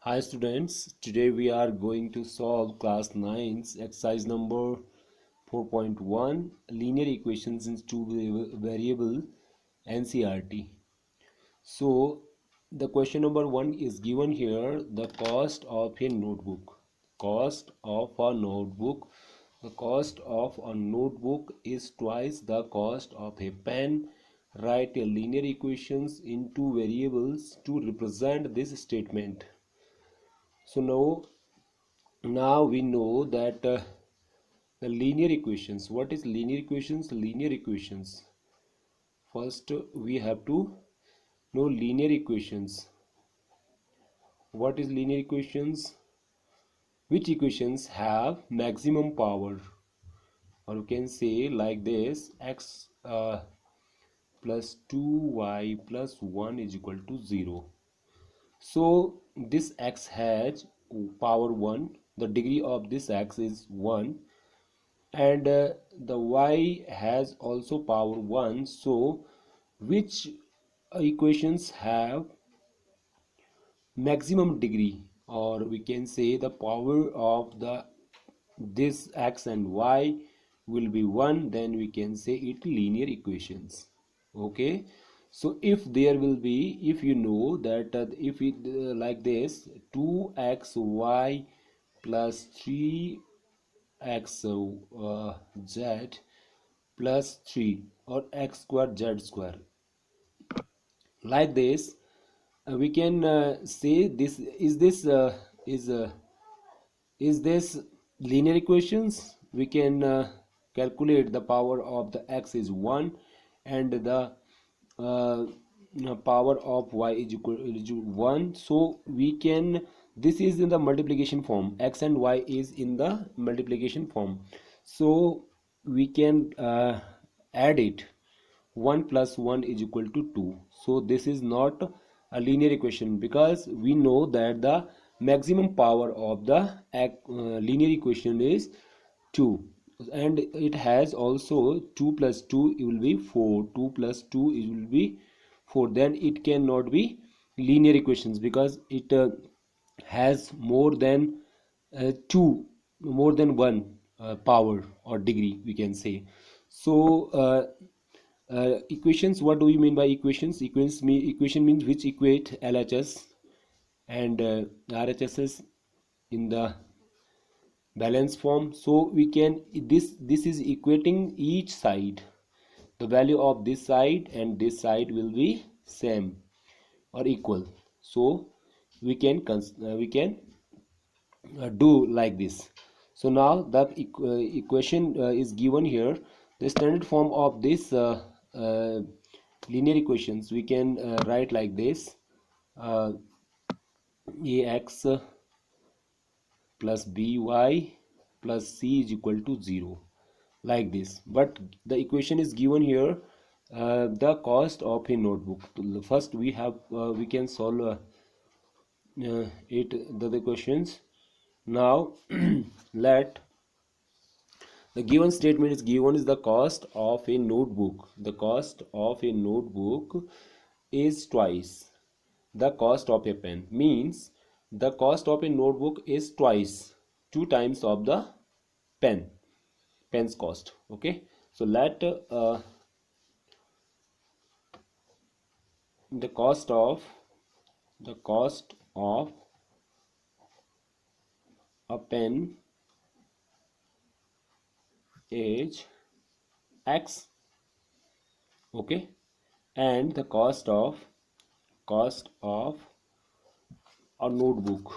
Hi students, today we are going to solve class 9's exercise number 4.1 linear equations in two variable NCERT. So the question number 1 is given here, the cost of a notebook. Cost of a notebook. The cost of a notebook is twice the cost of a pen. Write a linear equations in two variables to represent this statement. So now we know that the linear equations. What is linear equations? Linear equations. First, we have to know linear equations. What is linear equations? Which equations have maximum power? Or you can say like this: x plus 2y plus 1 is equal to 0. So this x has power 1. The degree of this x is 1. And the y has also power 1. So which equations have maximum degree, or we can say the power of the this x and y will be 1, then we can say it linear equations. Okay, so if there will be, if you know that if it like this 2xy plus 3x z plus 3 or x square z square, like this we can say this is this linear equations. We can calculate the power of the x is 1 and the power of y is equal to 1. So we can, this is in the multiplication form, x and y is in the multiplication form, so we can add it. 1 plus 1 is equal to 2. So this is not a linear equation, because we know that the maximum power of the linear equation is 2, and it has also 2 plus 2 it will be 4, 2 plus 2 it will be 4. Then it cannot be linear equations, because it has more than 2, more than 1 power or degree, we can say. So equations, what do we mean by equations? Equation means which equate LHS and RHSs in the balance form. So we can, this is equating each side. The value of this side and this side will be same or equal. So we can do like this. So now the equation is given here. The standard form of this linear equations we can write like this: ax plus by plus c is equal to 0, like this. But the equation is given here, the cost of a notebook. First we have we can solve the questions. Now let the given statement is given is the cost of a notebook. The cost of a notebook is twice the cost of a pen. Means the cost of a notebook is twice, 2 times of the pen's cost. Okay, so let the cost of a pen is x. Okay, and the cost of a notebook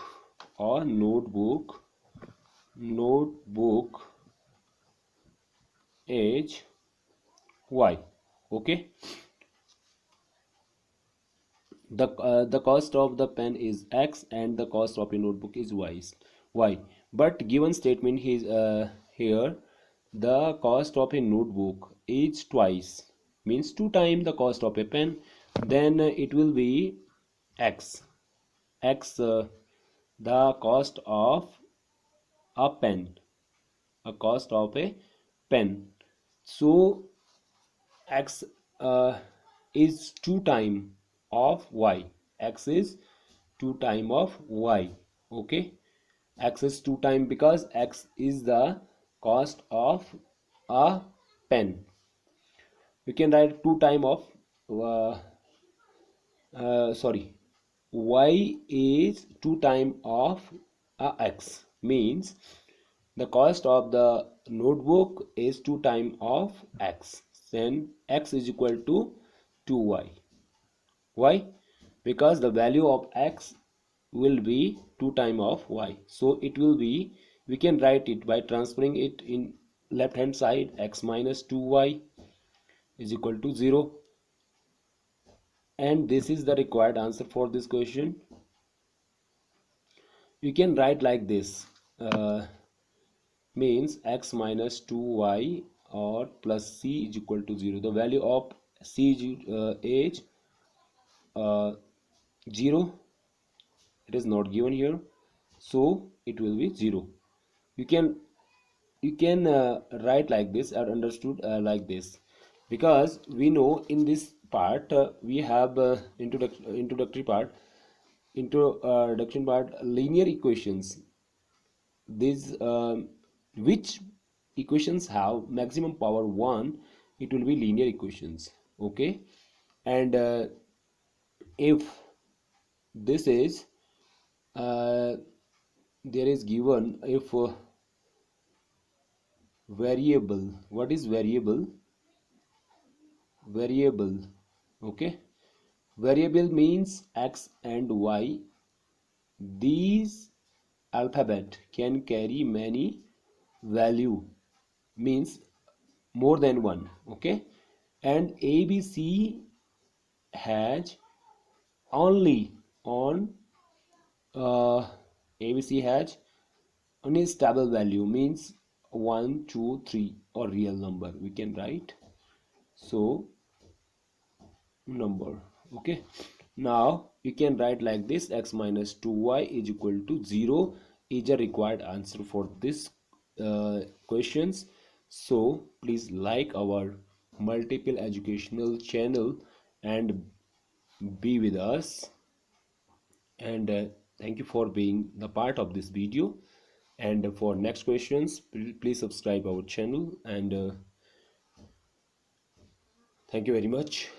is y. Okay, the cost of the pen is x and the cost of a notebook is y. But given statement is here, the cost of a notebook is twice, means 2 times the cost of a pen. Then it will be x the cost of a pen, so x is 2 times of y. X is 2 time of y. Okay, x is 2 time because x is the cost of a pen. We can write 2 time of uh, sorry, y is 2 time of x, means the cost of the notebook is 2 time of x, then x is equal to 2y. Why? Because the value of x will be 2 time of y, so it will be, we can write it by transferring it in left hand side. X minus 2y is equal to 0, and this is the required answer for this question. You can write like this, means x minus 2y or plus c is equal to 0. The value of c is 0. It is not given here, so it will be 0. You can write like this or understood like this, because we know in this part we have introduction part, linear equations. These which equations have maximum power 1, it will be linear equations. Okay, and if this is there is given, if variable, what is variable? Variable, okay, variable means x and y. These alphabet can carry many value, means more than one. Okay, and ABC has only on ABC has only stable value, means 1 2 3 or real number we can write, so number. Okay, now you can write like this, x minus 2y is equal to 0 is a required answer for this questions. So please like our multiple educational channel and be with us, and thank you for being the part of this video. And for next questions, please subscribe our channel, and thank you very much.